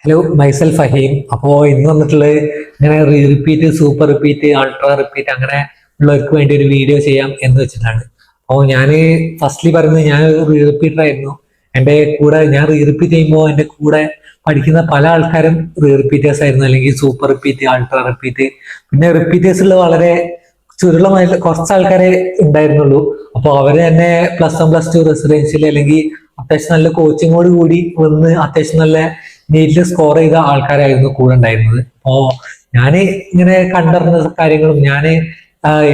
Hello myself Faheem. അപ്പോൾ ഇന്ന് വന്നിട്ടുള്ളത് ഇങ്ങനെ repeat, super repeat, ultra repeat അങ്ങനെ ഉള്ളവർക്ക് വേണ്ടി ഒരു വീഡിയോ ചെയ്യാം എന്ന് വെച്ചിട്ടാണ്. അപ്പോൾ ഞാൻ ഫസ്റ്റ്ലി പറയുന്നത്, ഞാൻ റിപ്പീറ്റർ ആയിരുന്നു. എൻ്റെ കൂടെ ഞാൻ റിപ്പീറ്റ് ചെയ്യുമ്പോൾ എൻ്റെ കൂടെ പഠിക്കുന്ന പല ആൾക്കാരും റിപ്പീറ്റേഴ്സ് ആയിരുന്നു, അല്ലെങ്കിൽ സൂപ്പർ റിപ്പീറ്റ്, അൾട്രാ റിപ്പീറ്റ്. പിന്നെ റിപ്പീറ്റേഴ്സിൽ വളരെ ചുരുളമായി കുറച്ച് ആൾക്കാരെ ഉണ്ടായിരുന്നുള്ളൂ. അപ്പോൾ അവര് തന്നെ +1 +2 റെസിഡൻഷ്യൽ അല്ലെങ്കിൽ അത്യാവശ്യം നല്ല കോച്ചിങ്ങോട് കൂടി വന്ന് അത്യാവശ്യം നല്ല നീറ്റിൽ സ്കോർ ചെയ്ത ആൾക്കാരായിരുന്നു കൂടെ ഉണ്ടായിരുന്നത്. അപ്പോ ഞാൻ ഇങ്ങനെ കണ്ടറിഞ്ഞ കാര്യങ്ങളും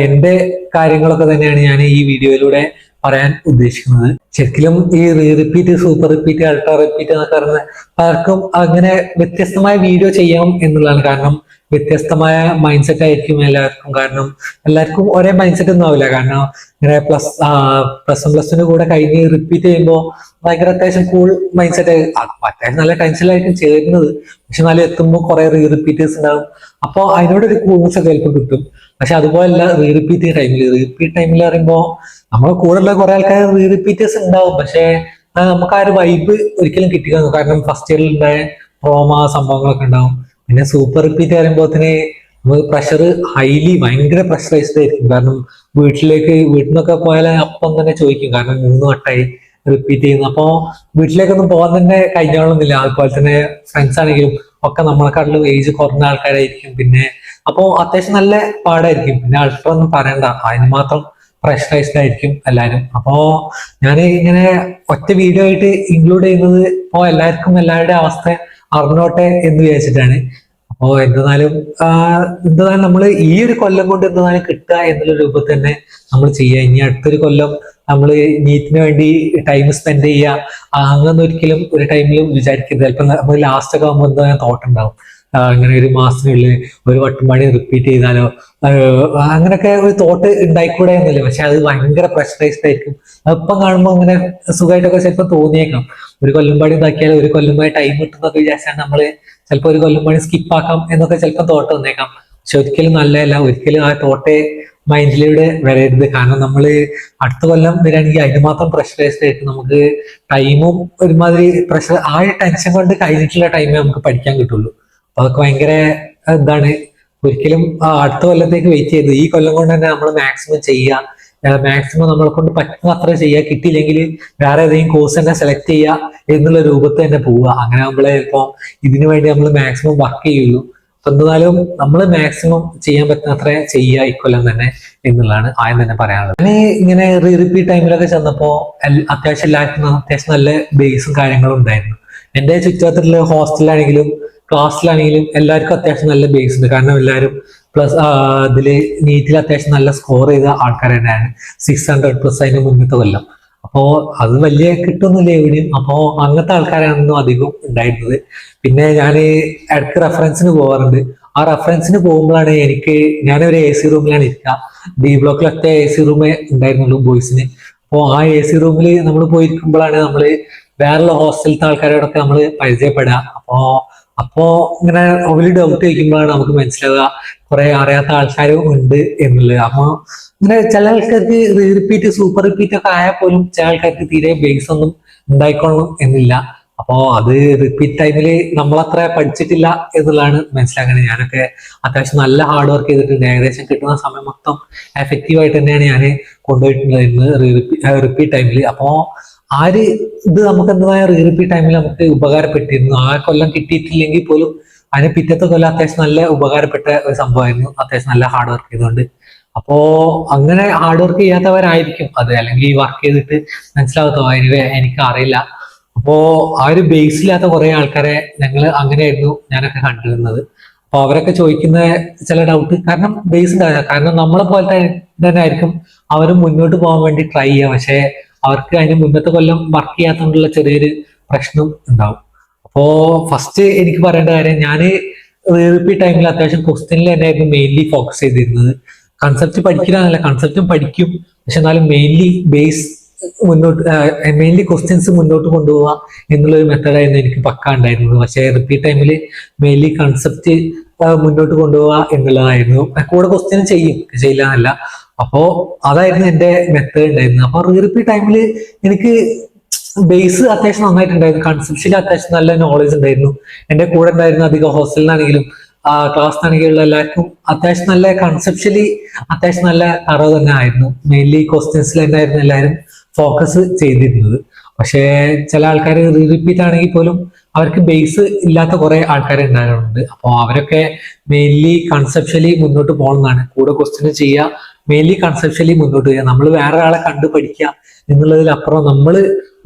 എന്റെ കാര്യങ്ങളൊക്കെ തന്നെയാണ് ഞാൻ ഈ വീഡിയോയിലൂടെ പറയാൻ ഉദ്ദേശിക്കുന്നത്. ശരിക്കും ഈ repeat, super repeat, ultra repeat എന്നൊക്കെ പറഞ്ഞ പലർക്കും അങ്ങനെ വ്യത്യസ്തമായ വീഡിയോ ചെയ്യണം എന്നുള്ളതാണ്. കാരണം വ്യത്യസ്തമായ മൈൻഡ് സെറ്റ് ആയിരിക്കും എല്ലാവർക്കും. കാരണം എല്ലാവർക്കും ഒരേ മൈൻഡ് സെറ്റ് ഒന്നും ആവില്ല. കാരണം ഇങ്ങനെ +1 +2 കൂടെ കഴിഞ്ഞ് റിപ്പീറ്റ് ചെയ്യുമ്പോൾ ഭയങ്കര അത്യാവശ്യം കൂൾ മൈൻഡ് സെറ്റ്, അത്യാവശ്യം നല്ല ടെൻഷനിലായിരിക്കും ചേരുന്നത്. പക്ഷെ എന്നാലും എത്തുമ്പോൾ കുറെ റിപ്പീറ്റേഴ്സ് ഉണ്ടാവും. അപ്പോൾ അതിനോടൊരു കൂൾനെസ് ഒക്കെ ചിലപ്പോൾ കിട്ടും. പക്ഷെ അതുപോലല്ല റിപ്പീറ്റ് ടൈമിൽ പറയുമ്പോൾ നമ്മളെ കൂടെയുള്ള കുറെ ആൾക്കാർ റിപ്പീറ്റേഴ്സ് ഉണ്ടാവും. പക്ഷെ നമുക്ക് ആ ഒരു വൈബ് ഒരിക്കലും കിട്ടില്ല. കാരണം ഫസ്റ്റ് ഇയറിൽ ഉണ്ടായ ട്രോമ സംഭവങ്ങളൊക്കെ ഉണ്ടാവും. പിന്നെ സൂപ്പർ റിപ്പീറ്റ് പറയുമ്പോഴത്തേന് നമുക്ക് പ്രഷർ ഭയങ്കര പ്രഷറൈസ്ഡ് ആയിരിക്കും. കാരണം വീട്ടിൽ നിന്നൊക്കെ പോയാൽ അപ്പം തന്നെ ചോദിക്കും. കാരണം 3 വട്ടമായി റിപ്പീറ്റ് ചെയ്യുന്നു. അപ്പോൾ വീട്ടിലേക്കൊന്നും പോകാൻ തന്നെ കഴിഞ്ഞോളന്നില്ല. അതുപോലെ തന്നെ ഫ്രണ്ട്സ് ആണെങ്കിലും ഒക്കെ നമ്മളെക്കാട്ടിലും ഏജ് കുറഞ്ഞ ആൾക്കാരായിരിക്കും. പിന്നെ അപ്പോൾ അത്യാവശ്യം നല്ല പാടായിരിക്കും. പിന്നെ അൾട്രാ ഒന്നും പറയണ്ട, അതിന് മാത്രം പ്രഷറൈസ്ഡ് ആയിരിക്കും എല്ലാവരും. അപ്പോ ഞാൻ ഇങ്ങനെ ഒറ്റ വീഡിയോ ആയിട്ട് ഇൻക്ലൂഡ് ചെയ്യുന്നത് ഇപ്പോൾ എല്ലാവരുടെ അവസ്ഥ അറിഞ്ഞോട്ടെ എന്ന് വിചാരിച്ചിട്ടാണ്. അപ്പോ എന്തെന്നാലും നമ്മൾ ഈ ഒരു കൊല്ലം കൊണ്ട് എന്തെന്നാലും കിട്ടുക എന്നുള്ള രൂപത്തിൽ തന്നെ നമ്മൾ ചെയ്യുക. ഇനി അടുത്തൊരു കൊല്ലം നമ്മൾ നീറ്റിന് വേണ്ടി ടൈം സ്പെൻഡ് ചെയ്യുക അങ്ങനെ ഒരിക്കലും ഒരു ടൈമിലും വിചാരിക്കരുത്. ചിലപ്പോൾ നമ്മൾ ലാസ്റ്റ് ഒക്കെ ആകുമ്പോൾ എന്താ തോട്ടുണ്ടാവും, ഇങ്ങനെ ഒരു മാസത്തിനുള്ളിൽ ഒരു വട്ടം പണി റിപ്പീറ്റ് ചെയ്താലോ, അങ്ങനെയൊക്കെ ഒരു തോട്ട് ഉണ്ടായിക്കൂടെ എന്നല്ലേ. പക്ഷെ അത് ഭയങ്കര പ്രഷറൈസ്ഡ് ആയിരിക്കും. അതിപ്പം കാണുമ്പോൾ അങ്ങനെ സുഖമായിട്ടൊക്കെ ചിലപ്പോൾ തോന്നിയേക്കാം. ഒരു കൊല്ലം പണി ഇതാക്കിയാൽ ഒരു കൊല്ലം പണി ടൈം കിട്ടുന്നൊക്കെ വിചാരിച്ചാൽ നമ്മൾ ചിലപ്പോൾ ഒരു കൊല്ലം പണി സ്കിപ്പാക്കാം എന്നൊക്കെ ചിലപ്പോൾ തോട്ട് വന്നേക്കാം. പക്ഷെ ഒരിക്കലും നല്ലതല്ല. ഒരിക്കലും ആ തോട്ടെ മൈൻഡിലൂടെ വരരുത്. കാരണം നമ്മൾ അടുത്ത കൊല്ലം വരികയാണെങ്കിൽ അതിന് മാത്രം പ്രഷറൈസ്ഡ് ആയിട്ട് നമുക്ക് ടൈമും ഒരുമാതിരി പ്രഷർ, ആ ടെൻഷൻ കൊണ്ട് കഴിഞ്ഞിട്ടുള്ള ടൈമേ നമുക്ക് പഠിക്കാൻ കിട്ടുള്ളൂ. അപ്പൊ അതൊക്കെ ഭയങ്കര ഇതാണ്. ഒരിക്കലും അടുത്ത കൊല്ലത്തേക്ക് വെയിറ്റ് ചെയ്ത് ഈ കൊല്ലം കൊണ്ട് തന്നെ നമ്മൾ മാക്സിമം ചെയ്യുക. മാക്സിമം നമ്മളെ കൊണ്ട് പറ്റുന്ന അത്ര ചെയ്യുക. കിട്ടിയില്ലെങ്കിൽ വേറെ ഏതെങ്കിലും കോഴ്സ് തന്നെ സെലക്ട് ചെയ്യുക എന്നുള്ള രൂപത്തിൽ തന്നെ പോവുക. അങ്ങനെ ആകുമ്പോഴേ ഇപ്പോൾ ഇതിനു വേണ്ടി നമ്മൾ മാക്സിമം വർക്ക് ചെയ്യുള്ളൂ. അപ്പൊ എന്നാലും നമ്മൾ മാക്സിമം ചെയ്യാൻ പറ്റുന്ന അത്ര ചെയ്യുക ഇക്കൊല്ലം തന്നെ എന്നുള്ളതാണ് ആദ്യം തന്നെ പറയാനുള്ളത്. ഞാൻ ഇങ്ങനെ റിപ്പീറ്റ് ടൈമിലൊക്കെ ചെന്നപ്പോൾ അത്യാവശ്യം എല്ലാവർക്കും അത്യാവശ്യം നല്ല ബേസും കാര്യങ്ങളും ഉണ്ടായിരുന്നു. എൻ്റെ ചുറ്റുവട്ടത്തിലുള്ള ഹോസ്റ്റലിലാണെങ്കിലും ക്ലാസ്സിലാണെങ്കിലും എല്ലാവർക്കും അത്യാവശ്യം നല്ല ബേസ് ഉണ്ട്. കാരണം എല്ലാവരും ഇതില് നീറ്റിൽ അത്യാവശ്യം നല്ല സ്കോർ ചെയ്ത ആൾക്കാർ തന്നെയാണ്. 600+ അതിന് മുന്നത്തെ കൊല്ലം. അപ്പോ അത് വലിയ കിട്ടുന്നില്ല എവിടെയും. അപ്പോ അങ്ങനത്തെ ആൾക്കാരാണെന്നും അധികം ഉണ്ടായിരുന്നത്. പിന്നെ ഞാൻ ഇടയ്ക്ക് റെഫറൻസിന് പോകാറുണ്ട്. ആ റെഫറൻസിന് പോകുമ്പോഴാണ് ഞാനൊരു AC റൂമിലാണ് ഇരിക്കുക. B ബ്ലോക്കിൽ ഒറ്റ AC റൂമേ ഉണ്ടായിരുന്നുള്ളൂ ബോയ്സിന്. അപ്പോൾ ആ AC റൂമിൽ നമ്മൾ പോയിരിക്കുമ്പോഴാണ് നമ്മൾ വേറെയുള്ള ഹോസ്റ്റലത്തെ ആൾക്കാരോടൊക്കെ നമ്മൾ പരിചയപ്പെടുക. അപ്പോ ഇങ്ങനെ അവര് ഡൗട്ട് ചോദിക്കുമ്പോഴാണ് നമുക്ക് മനസ്സിലാവുക കുറെ അറിയാത്ത ആൾക്കാരും ഉണ്ട് എന്നുള്ളത്. അപ്പൊ ഇങ്ങനെ ചില ആൾക്കാർക്ക് റിപ്പീറ്റ്, സൂപ്പർ റിപ്പീറ്റ് ഒക്കെ ആയാൽ പോലും ചില ആൾക്കാർക്ക് തീരെ ബേസ് ഒന്നും ഉണ്ടായിക്കോളും എന്നില്ല. അപ്പോ അത് റിപ്പീറ്റ് ടൈമിൽ നമ്മളത്ര പഠിച്ചിട്ടില്ല എന്നുള്ളതാണ് മനസ്സിലാക്കുന്നത്. ഞാനൊക്കെ അത്യാവശ്യം നല്ല ഹാർഡ് വർക്ക് ചെയ്തിട്ടുണ്ട്. ഏകദേശം കിട്ടുന്ന സമയം മൊത്തം എഫക്റ്റീവായിട്ട് തന്നെയാണ് ഞാൻ കൊണ്ടുപോയിട്ടുണ്ടായിരുന്നത് റിപ്പീറ്റ് ടൈമിൽ. അപ്പോ ഇത് നമുക്ക് എന്തായ റിപ്പീറ്റ് ടൈമിൽ നമുക്ക് ഉപകാരപ്പെട്ടിരുന്നു. ആ കൊല്ലം കിട്ടിയിട്ടില്ലെങ്കിൽ പോലും അതിന് പിറ്റത്തെ കൊല്ലം അത്യാവശ്യം നല്ല ഉപകാരപ്പെട്ട ഒരു സംഭവമായിരുന്നു. അത്യാവശ്യം നല്ല ഹാർഡ് വർക്ക് ചെയ്തുകൊണ്ട്. അപ്പോ അങ്ങനെ ഹാർഡ് വർക്ക് ചെയ്യാത്തവരായിരിക്കും അത്, അല്ലെങ്കിൽ വർക്ക് ചെയ്തിട്ട് മനസ്സിലാകത്തോ എനിക്ക് അറിയില്ല. അപ്പോ ആ ഒരു ബേസ് ഇല്ലാത്ത കുറെ ആൾക്കാരെ അങ്ങനെയായിരുന്നു ഞാനൊക്കെ കണ്ടിരുന്നത്. അപ്പൊ അവരൊക്കെ ചോദിക്കുന്ന ചില ഡൗട്ട്, കാരണം ബേസ് ഉണ്ടാവില്ല. കാരണം നമ്മളെ പോലെ തന്നെ ആയിരിക്കും അവരും മുന്നോട്ട് പോകാൻ വേണ്ടി ട്രൈ ചെയ്യുക. പക്ഷെ അവർക്ക് അതിന് മുന്നത്തെ കൊല്ലം വർക്ക് ചെയ്യാത്തതുകൊണ്ടുള്ള ചെറിയൊരു പ്രശ്നം ഉണ്ടാവും. അപ്പോ ഫസ്റ്റ് എനിക്ക് പറയേണ്ട കാര്യം, ഞാൻ റിപ്പീറ്റ് ടൈമിൽ അത്യാവശ്യം ക്വസ്റ്റ്യനിൽ തന്നെയായിരുന്നു മെയിൻലി ഫോക്കസ് ചെയ്തിരുന്നത്. കൺസെപ്റ്റ് പഠിക്കാനല്ല, കൺസെപ്റ്റും പഠിക്കും. പക്ഷെ എന്നാലും മെയിൻലി ക്വസ്റ്റ്യൻസ് മുന്നോട്ട് കൊണ്ടുപോവുക എന്നുള്ളൊരു മെത്തേഡായിരുന്നു എനിക്ക് പക്ക ഉണ്ടായിരുന്നത്. പക്ഷെ റിപ്പീറ്റ് ടൈമിൽ മെയിൻലി കൺസെപ്റ്റ് മുന്നോട്ട് കൊണ്ടുപോവുക എന്നുള്ളതായിരുന്നു. കൂടെ ക്വസ്റ്റ്യൻ ചെയ്യില്ല എന്നല്ല. അപ്പോ അതായിരുന്നു എന്റെ മെത്തേഡ് ഉണ്ടായിരുന്നത്. അപ്പൊ റിപ്പീറ്റ് ടൈമിൽ എനിക്ക് ബേസ് അത്യാവശ്യം നന്നായിട്ടുണ്ടായിരുന്നു, കൺസെപ്ഷ്യലി അത്യാവശ്യം നല്ല നോളജ് ഉണ്ടായിരുന്നു. എന്റെ കൂടെ ഉണ്ടായിരുന്ന അധികം ഹോസ്റ്റലിനാണെങ്കിലും ക്ലാസ്സിനാണെങ്കിലും എല്ലാവർക്കും അത്യാവശ്യം നല്ല കൺസെപ്ഷ്യലി അത്യാവശ്യം നല്ല അറിവ് തന്നെ ആയിരുന്നു. മെയിൻലി ക്വസ്റ്റ്യൻസിൽ തന്നെയായിരുന്നു എല്ലാവരും ഫോക്കസ് ചെയ്തിരുന്നത്. പക്ഷേ ചില ആൾക്കാർ റിപ്പീറ്റ് ആണെങ്കിൽ പോലും അവർക്ക് ബേസ് ഇല്ലാത്ത കുറെ ആൾക്കാർ ഉണ്ടാകാറുണ്ട്. അപ്പോൾ അവരൊക്കെ മെയിൻലി കൺസെപ്ഷ്യലി മുന്നോട്ട് പോകുന്നതാണ്. കൂടെ ക്വസ്റ്റ്യൻ ചെയ്യുക, മെയിൻലി കൺസെപ്ഷ്യലി മുന്നോട്ട് ചെയ്യുക. നമ്മൾ വേറെ ഒരാളെ കണ്ടു പഠിക്കുക എന്നുള്ളതിലപ്പുറം നമ്മൾ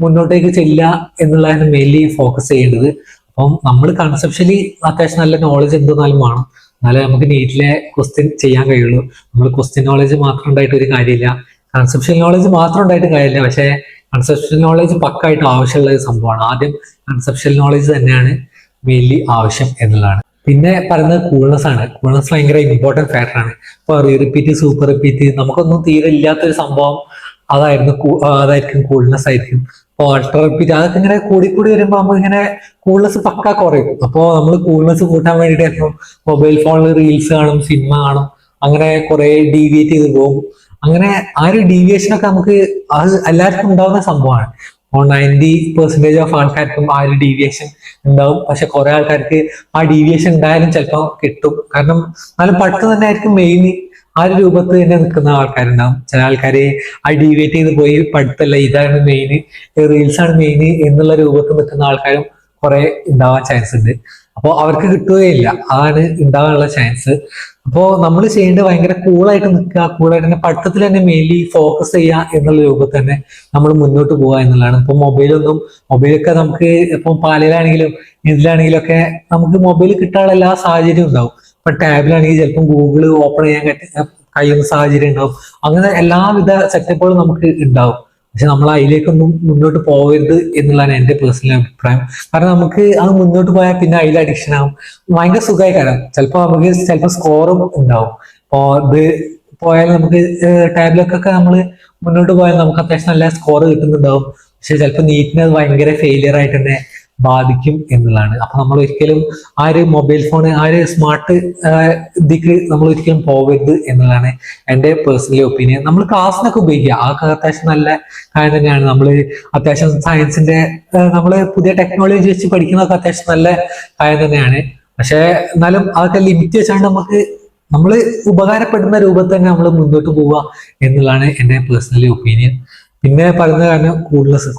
മുന്നോട്ടേക്ക് ചെല്ലുക എന്നുള്ളതാണ് മെയിൻലി ഫോക്കസ് ചെയ്യേണ്ടത്. അപ്പം നമ്മൾ കൺസെപ്ഷ്യലി അത്യാവശ്യം നല്ല നോളജ് എന്തെന്നാലും വേണം, എന്നാലേ നമുക്ക് നീറ്റിലെ ക്വസ്റ്റ്യൻ ചെയ്യാൻ കഴിയുള്ളൂ. നമ്മൾ ക്വസ്റ്റ്യൻ നോളജ് മാത്രം ഉണ്ടായിട്ട് ഒരു കാര്യമില്ല, കൺസെപ്ഷ്യൽ നോളജ് മാത്രം ഉണ്ടായിട്ട് കാര്യമില്ല. പക്ഷേ കൺസെപ്ഷ്യൽ നോളജ് പക്കായിട്ട് ആവശ്യമുള്ള ഒരു സംഭവമാണ്. ആദ്യം കൺസെപ്ഷ്യൽ നോളജ് തന്നെയാണ് മെയിൻലി ആവശ്യം എന്നുള്ളതാണ്. പിന്നെ പറയുന്നത് കൂൾനെസ് ആണ്. കൂൾനെസ് ഭയങ്കര ഇമ്പോർട്ടൻറ്റ് ഫാക്ടറാണ്. ഇപ്പോൾ റിപ്പീറ്റ്, സൂപ്പർ റിപ്പീറ്റ്, നമുക്കൊന്നും തീരെ ഇല്ലാത്തൊരു സംഭവം അതായിരിക്കും കൂൾനെസ് ആയിരിക്കും. അപ്പോൾ അൾട്രാ റിപ്പീറ്റ് അതൊക്കെ ഇങ്ങനെ കൂടി വരുമ്പോൾ നമുക്ക് ഇങ്ങനെ കൂൾനെസ് പക്ക കുറയും. അപ്പോൾ നമ്മൾ കൂൾനെസ് കൂട്ടാൻ വേണ്ടിയിട്ടായിരുന്നു മൊബൈൽ ഫോണിൽ റീൽസ് കാണും, സിനിമ കാണും, അങ്ങനെ കുറെ ഡീവിയേറ്റ് ചെയ്ത് പോകും. അങ്ങനെ ആ ഒരു ഡീവിയേഷൻ ഒക്കെ നമുക്ക് അത് എല്ലാവർക്കും ഉണ്ടാവുന്ന സംഭവമാണ്. അപ്പോൾ 90% ഓഫ് ആൾക്കാർക്കും ആ ഒരു ഡീവിയേഷൻ ഉണ്ടാവും. പക്ഷെ കുറെ ആൾക്കാർക്ക് ആ ഡീവിയേഷൻ ഉണ്ടായാലും ചിലപ്പോൾ കിട്ടും. കാരണം നല്ല പഠിത്തം തന്നെ ആയിരിക്കും മെയിൻ, ആ ഒരു രൂപത്തിൽ തന്നെ നിൽക്കുന്ന ആൾക്കാരുണ്ടാവും. ചില ആൾക്കാര് ആ ഡീവിയേറ്റ് ചെയ്ത് പോയി പഠിത്തമല്ല ഇതാണ് മെയിൻ, റീൽസ് ആണ് മെയിൻ എന്നുള്ള രൂപത്തിൽ നിൽക്കുന്ന ആൾക്കാരും കുറെ ഉണ്ടാവാൻ ചാൻസ് ഉണ്ട്. അപ്പോൾ അവർക്ക് കിട്ടുകയില്ല, അതാണ് ഉണ്ടാകാനുള്ള ചാൻസ്. അപ്പോൾ നമ്മൾ ചെയ്യേണ്ടത് ഭയങ്കര കൂളായിട്ട് നിൽക്കുക, കൂളായിട്ട് തന്നെ പഠിത്തത്തിൽ തന്നെ മെയിൻലി ഫോക്കസ് ചെയ്യുക എന്നുള്ള രൂപത്തിൽ തന്നെ നമ്മൾ മുന്നോട്ട് പോവുക എന്നുള്ളതാണ്. ഇപ്പൊ മൊബൈലൊക്കെ നമുക്ക് ഇപ്പം പാലയിലാണെങ്കിലും ഇതിലാണെങ്കിലും ഒക്കെ നമുക്ക് മൊബൈൽ കിട്ടാനുള്ള എല്ലാ സാഹചര്യവും ഉണ്ടാവും. ഇപ്പൊ ടാബിലാണെങ്കിൽ ചിലപ്പോൾ ഗൂഗിൾ ഓപ്പൺ ചെയ്യാൻ കഴിയുന്ന സാഹചര്യം ഉണ്ടാവും. അങ്ങനെ എല്ലാവിധ സെറ്റപ്പുകളും നമുക്ക് ഉണ്ടാവും. പക്ഷെ നമ്മൾ അതിലേക്കൊന്നും മുന്നോട്ട് പോകരുത് എന്നുള്ളതാണ് എൻ്റെ പേഴ്സണൽ അഭിപ്രായം. കാരണം നമുക്ക് അത് മുന്നോട്ട് പോയാൽ പിന്നെ അതിൽ അഡിക്ഷൻ ആവും, ഭയങ്കര സുഖമായി കാരണം ചിലപ്പോൾ നമുക്ക് സ്കോറും ഉണ്ടാവും. അപ്പോൾ ഇത് പോയാൽ നമുക്ക് ടാബിലൊക്കെ നമ്മൾ മുന്നോട്ട് പോയാൽ നമുക്ക് അത്യാവശ്യം നല്ല സ്കോർ കിട്ടുന്നുണ്ടാവും. പക്ഷെ ചിലപ്പോൾ നീറ്റിന് അത് ഭയങ്കര ഫെയിലിയർ ആയിട്ട് തന്നെ ബാധിക്കും എന്നുള്ളതാണ്. അപ്പൊ നമ്മൾ ഒരിക്കലും ആ ഒരു മൊബൈൽ ഫോൺ, ആ ഒരു സ്മാർട്ട് ഇതിക്ക് നമ്മൾ ഒരിക്കലും പോകരുത് എന്നുള്ളതാണ് എൻ്റെ പേഴ്സണലി ഒപ്പീനിയൻ. നമ്മൾ ക്ലാസ്സിനൊക്കെ ഉപയോഗിക്കുക, അതൊക്കെ അത്യാവശ്യം നല്ല കാര്യം തന്നെയാണ്. നമ്മൾ അത്യാവശ്യം സയൻസിന്റെ നമ്മൾ പുതിയ ടെക്നോളജി വെച്ച് പഠിക്കുന്നതൊക്കെ അത്യാവശ്യം നല്ല കാര്യം തന്നെയാണ്. പക്ഷെ എന്നാലും അതൊക്കെ ലിമിറ്റ് വെച്ചാണ്ട് നമ്മൾ ഉപകാരപ്പെടുന്ന രൂപത്തിൽ തന്നെ നമ്മൾ മുന്നോട്ട് പോവുക എന്നുള്ളതാണ് എൻ്റെ പേഴ്സണലി ഒപ്പീനിയൻ. പിന്നെ പറയുന്ന കാരണം കൂൾനെസ്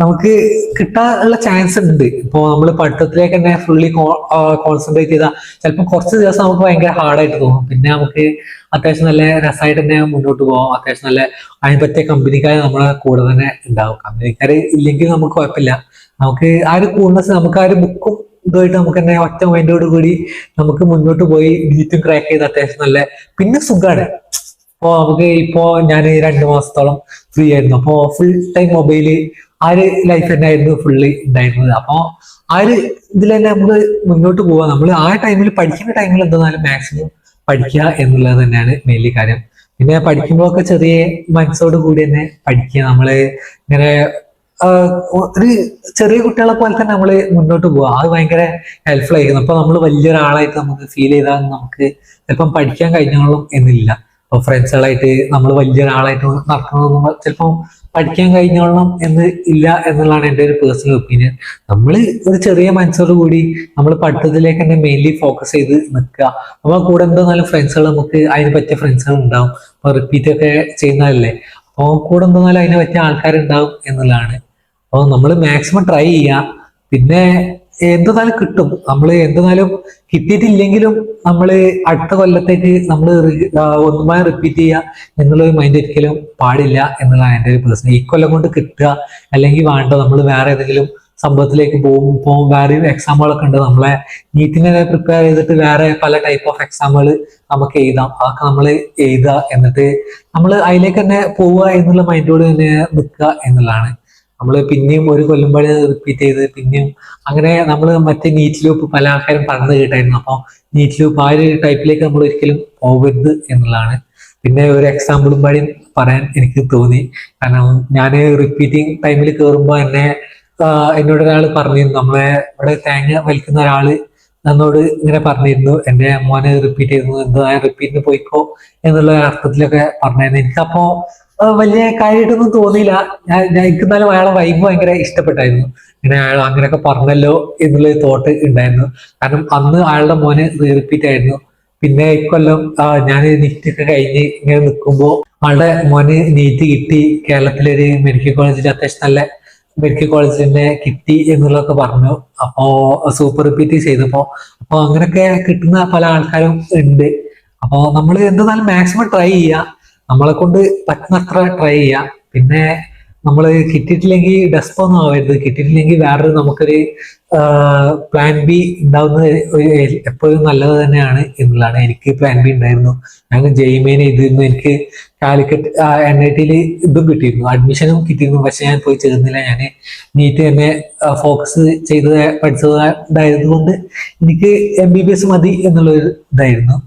നമുക്ക് കിട്ടാനുള്ള ചാൻസ് ഉണ്ട്. ഇപ്പോൾ നമ്മൾ പഠിത്തത്തിലേക്ക് തന്നെ ഫുള്ളി കോൺസെൻട്രേറ്റ് ചെയ്താൽ ചിലപ്പോൾ കുറച്ച് ദിവസം നമുക്ക് ഭയങ്കര ഹാർഡായിട്ട് തോന്നും. പിന്നെ നമുക്ക് അത്യാവശ്യം നല്ല രസമായിട്ട് തന്നെ മുന്നോട്ട് പോകാം. അത്യാവശ്യം നല്ല അതിനെ പറ്റിയ കമ്പനിക്കാർ നമ്മളെ കൂടെ തന്നെ ഉണ്ടാവും. കമ്പനിക്കാർ ഇല്ലെങ്കിൽ നമുക്ക് കുഴപ്പമില്ല. നമുക്ക് ആ ഒരു കൂൾനെസ്, നമുക്ക് ആ ഒരു ബുക്കും ഇതുമായിട്ട് നമുക്ക് തന്നെ ഒറ്റ മൈൻഡോട് കൂടി നമുക്ക് മുന്നോട്ട് പോയി നീറ്റും ക്രാക്ക് ചെയ്ത് അത്യാവശ്യം നല്ല പിന്നെ സുഖമാണ്. ഇപ്പോ ഞാൻ 2 മാസത്തോളം ഫ്രീ ആയിരുന്നു. അപ്പോൾ ഫുൾ ടൈം മൊബൈല് ആ ഒരു ലൈഫ് തന്നെ ആയിരുന്നു ഫുള്ള് ഉണ്ടായിരുന്നത്. അപ്പോൾ ആ ഒരു ഇതിൽ തന്നെ നമുക്ക് മുന്നോട്ട് പോവാ. നമ്മൾ ആ ടൈമിൽ പഠിക്കുന്ന ടൈമിൽ എന്തായാലും മാക്സിമം പഠിക്കുക എന്നുള്ളത് തന്നെയാണ് മെയിൻലി കാര്യം. പിന്നെ പഠിക്കുമ്പോഴൊക്കെ ചെറിയ മനസ്സോട് കൂടി തന്നെ പഠിക്കുക. നമ്മള് ഇങ്ങനെ ഒരു ചെറിയ കുട്ടികളെ പോലെ തന്നെ നമ്മൾ മുന്നോട്ട് പോവുക, അത് ഭയങ്കര ഹെൽപ്ഫുൾ ആയിരിക്കും. അപ്പൊ നമ്മൾ വലിയൊരാളായിട്ട് നമുക്ക് ഫീൽ ചെയ്താൽ നമുക്ക് ചിലപ്പം പഠിക്കാൻ കഴിഞ്ഞോളും എന്നില്ല. അപ്പൊ ഫ്രണ്ട്സുകളായിട്ട് നമ്മൾ വലിയൊരാളായിട്ട് നടക്കണമെന്ന് ചിലപ്പം പഠിക്കാൻ കഴിഞ്ഞോളണം എന്ന് ഇല്ല എന്നുള്ളതാണ് എൻ്റെ ഒരു പേഴ്സണൽ ഒപ്പീനിയൻ. നമ്മൾ ഒരു ചെറിയ മനസ്സോട് കൂടി നമ്മൾ പഠിത്തത്തിലേക്ക് തന്നെ മെയിൻലി ഫോക്കസ് ചെയ്ത് നിൽക്കുക. നമ്മൾ കൂടെ എന്തെന്നാലും ഫ്രണ്ട്സുകൾ, നമുക്ക് അതിന് പറ്റിയ ഫ്രണ്ട്സുകൾ ഉണ്ടാവും. അപ്പൊ റിപ്പീറ്റ് ഒക്കെ ചെയ്യുന്നതല്ലേ, അപ്പോൾ കൂടെ എന്തെന്നാലും അതിനെ പറ്റിയ ആൾക്കാരുണ്ടാവും എന്നുള്ളതാണ്. അപ്പോൾ നമ്മൾ മാക്സിമം ട്രൈ ചെയ്യുക. പിന്നെ എന്തെന്നാലും കിട്ടും. നമ്മൾ എന്തെന്നാലും കിട്ടിയിട്ടില്ലെങ്കിലും നമ്മൾ അടുത്ത കൊല്ലത്തേക്ക് നമ്മൾ ഒന്നുമായി റിപ്പീറ്റ് ചെയ്യുക എന്നുള്ളൊരു മൈൻഡ് ഒരിക്കലും പാടില്ല എന്നുള്ളതാണ് എൻ്റെ ഒരു പേഴ്സൺ. ഈ കൊല്ലം കൊണ്ട് കിട്ടുക അല്ലെങ്കിൽ വേണ്ട, നമ്മൾ വേറെ ഏതെങ്കിലും സംഭവത്തിലേക്ക് പോകും. ഇപ്പോൾ വേറെയും എക്സാമുകളൊക്കെ ഉണ്ട്. നമ്മളെ നീറ്റിനെ പ്രിപ്പയർ ചെയ്തിട്ട് വേറെ പല ടൈപ്പ് ഓഫ് എക്സാമുകൾ നമുക്ക് എഴുതാം. അതൊക്കെ നമ്മൾ എഴുതുക, എന്നിട്ട് നമ്മൾ അതിലേക്ക് തന്നെ പോവുക എന്നുള്ള മൈൻഡോട് തന്നെ നിൽക്കുക എന്നുള്ളതാണ്. നമ്മൾ പിന്നെയും ഒരു കൊല്ലുമ്പോൾ റിപ്പീറ്റ് ചെയ്ത് പിന്നെയും അങ്ങനെ നമ്മൾ മറ്റേ നീറ്റ് ലൂപ്പ് പല ആൾക്കാരും പറഞ്ഞു കേട്ടായിരുന്നു. അപ്പോൾ നീറ്റ് ലൂപ്പ് ആ ഒരു ടൈപ്പിലേക്ക് നമ്മൾ ഒരിക്കലും പോകരുത് എന്നുള്ളതാണ്. പിന്നെ ഒരു എക്സാമ്പിളും പാടി പറയാൻ എനിക്ക് തോന്നി. കാരണം ഞാൻ റിപ്പീറ്റിംഗ് ടൈമിൽ കയറുമ്പോൾ എന്നോട് ഒരാൾ പറഞ്ഞിരുന്നു, നമ്മളെ ഇവിടെ തേങ്ങ വലിക്കുന്ന ഒരാള് എന്നോട് ഇങ്ങനെ പറഞ്ഞിരുന്നു, എൻ്റെ മോനെ റിപ്പീറ്റ് ചെയ്യുന്നു, എന്താ റിപ്പീറ്റിന് പോയിക്കോ എന്നുള്ള അർത്ഥത്തിലൊക്കെ പറഞ്ഞായിരുന്നു. എനിക്കപ്പോ വലിയ കാര്യമായിട്ടൊന്നും തോന്നിയില്ല. എനിക്ക് എന്നാലും അയാളെ വൈബ് ഭയങ്കര ഇഷ്ടപ്പെട്ടായിരുന്നു. ഇങ്ങനെ അയാൾ അങ്ങനെയൊക്കെ പറഞ്ഞല്ലോ എന്നുള്ളൊരു തോട്ട് ഉണ്ടായിരുന്നു. കാരണം അന്ന് അയാളുടെ മോന് റിപ്പീറ്റ് ആയിരുന്നു. പിന്നെ ഇക്കൊല്ലം ഞാൻ നീറ്റ് ഒക്കെ കഴിഞ്ഞ് ഇങ്ങനെ നിൽക്കുമ്പോൾ ആളുടെ മോന് നീറ്റ് കിട്ടി, കേരളത്തിലൊരു മെഡിക്കൽ കോളേജിൽ അത്യാവശ്യം നല്ല മെഡിക്കൽ കോളേജ് തന്നെ കിട്ടി എന്നുള്ളതൊക്കെ പറഞ്ഞു. അപ്പോ സൂപ്പർ റിപ്പീറ്റ് ചെയ്തപ്പോ അപ്പൊ അങ്ങനെയൊക്കെ കിട്ടുന്ന പല ആൾക്കാരും ഉണ്ട്. അപ്പോ നമ്മൾ എന്തായാലും മാക്സിമം ട്രൈ ചെയ്യുക, നമ്മളെ കൊണ്ട് പറ്റുന്നത്ര ട്രൈ ചെയ്യുക. പിന്നെ നമ്മൾ കിട്ടിയിട്ടില്ലെങ്കിൽ ഡെസ്പ് ഒന്നും ആവരുത്. കിട്ടിയിട്ടില്ലെങ്കിൽ വേറൊരു നമുക്കൊരു പ്ലാൻ ബി ഉണ്ടാവുന്നത് എപ്പോഴും നല്ലത് തന്നെയാണ് എന്നുള്ളതാണ്. എനിക്ക് പ്ലാൻ ബി ഉണ്ടായിരുന്നു. ഞാൻ ജെയ്മെയിൻ ചെയ്തിരുന്നു. എനിക്ക് കാലിക്കറ്റ് NIT ഇതും കിട്ടിയിരുന്നു, അഡ്മിഷനും കിട്ടിയിരുന്നു. പക്ഷെ ഞാൻ പോയി ചേർന്നില്ല. ഞാൻ നീറ്റ് തന്നെ ഫോക്കസ് ചെയ്ത് പഠിച്ചതായത് കൊണ്ട് എനിക്ക് MBBS മതി എന്നുള്ളൊരു ഇതായിരുന്നു.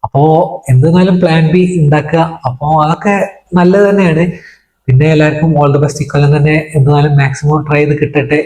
അപ്പോ എന്തെന്നാലും പ്ലാൻ ബി ഉണ്ടാക്കുക. അപ്പോ അതൊക്കെ നല്ലത് തന്നെയാണ്. പിന്നെ എല്ലാവർക്കും ഓൾ ദി ബെസ്റ്റ്. ഇക്കൊല്ലം തന്നെ എന്തായാലും മാക്സിമം ട്രൈ ചെയ്ത് കിട്ടട്ടെ.